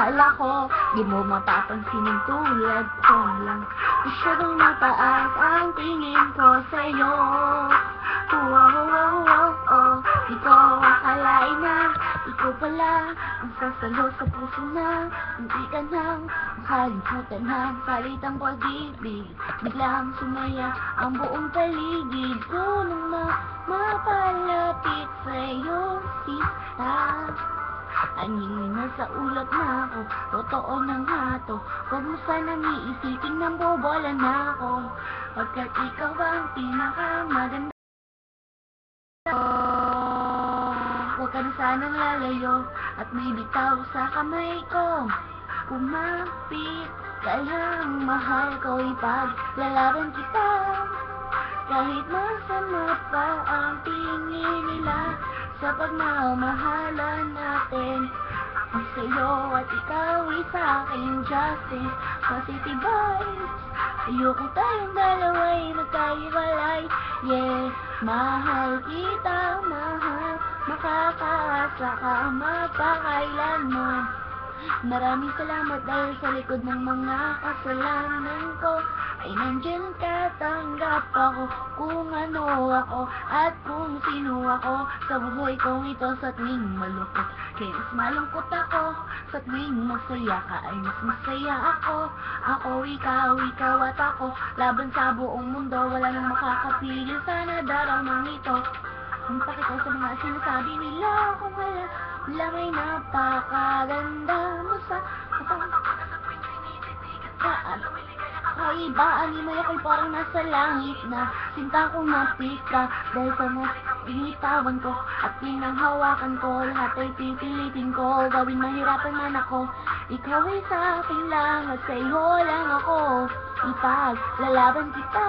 Akala ko, di mo mapapansin ang tulad ko lang. Masyadong mataas ang tingin ko sa'yo. Di ko akalain na ikaw pala ang sasalo sa puso na hindi ka nang makalimutan ng salitang pag-ibig. Biglang sumaya ang buong paligid ko nang mapalapit sa'yo, sita. Anong nasa ulat na ako, totoo na nga to. Huwag mo sanang iisipin nang bobola na ako, pagkat ikaw ang pinakamaganda. Huwag ka na sanang lalayo at may bitaw sa kamay ko. Kumapit, kayang mahal ko, ipaglalaban kita. Kahit masama pa ang tingin nila sa pagmamahalan natin. Ang sa'yo at ikaw ay sa'king justice, positive vibes. Ayoko tayong dalawa'y magkahiwalay. Yeah, mahal kita, mahal, makakaasa ka magpakailanman. Maraming salamat dahil sa likod ng mga kasalanan ko ay nandiyan ka, tanggap ako kung ano ako at kung sino ako sa buhay kong ito. Sa tuwing malungkot, kaya mas malungkot ako. Sa tuwing masaya ka ay mas masaya ako. Ako, ikaw at ako, laban sa buong mundo, wala nang makakapigil sa nadarama ito. Ang pakit ko sa mga sinasabi nila kung wala lang ay napakaganda mo sa kaibaan ni Maya ko'y parang nasa langit na sinta kong napika dahil sa initawan ko at pinanghawakan ko. Lahat ay pipilitin ko, gawin mahirapan man ako. Ikaw ay sa akin lang at sa'yo lang ako, ipaglalaban kita.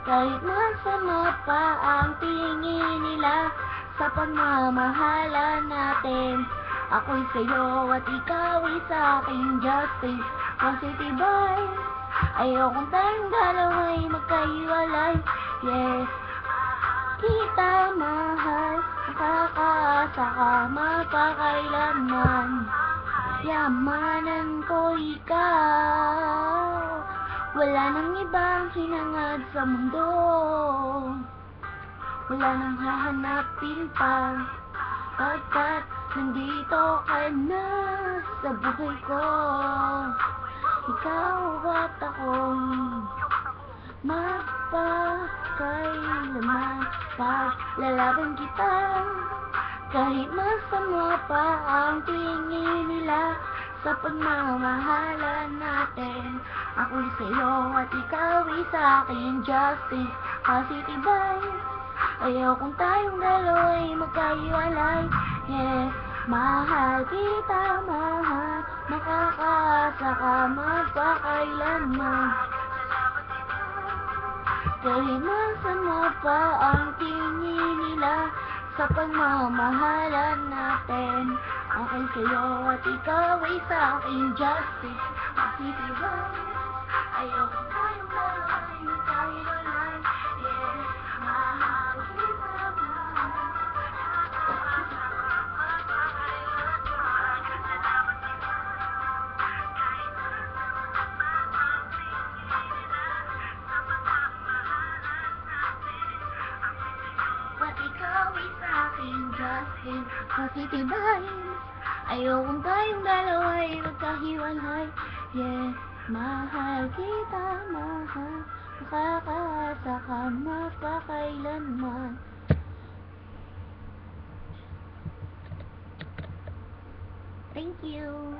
Kahit masama pa ang tingin nila sa pagmamahalan natin. Ako'y sa'yo at ikaw ay sa'king justice, positive vibes. Ayokong tayong dalawa'y magkahiwalay. Yeah, kita mahal, makakaasa ka magpakailanman. Yamanan ko ikaw, wala nang ibang hinangad sa mundo. Wala nang hahanapin pa, pagkat nandito ka na sa buhay ko. Ikaw at ako, magpakailanman, paglalaban kita. Kahit masama pa ang tingin nila sa pagmamahalan natin. Ako'y sa'yo at ikaw ay sa'kin, justice, positive vibes. Ayokong tayong dalawa'y magkahiwalay. Yeah, mahal kita, mahal, makakaasa ka magpakailanman. Kahit masama pa ang tingin nila sa pagmamahalan natin. Ako'y sa'yo at ikaw ay sa'king, justice, positive vibes. Ayokong tayong dalawa'y magkahiwalay. Yeah, mahal kita, mahal. At ikaw ay sa'king justice, positive vibes. Ayokong tayong dalawa'y magkahiwalay. Yeah, mahal kita, mahal, makakaasa ka magpakailanman. Thank you.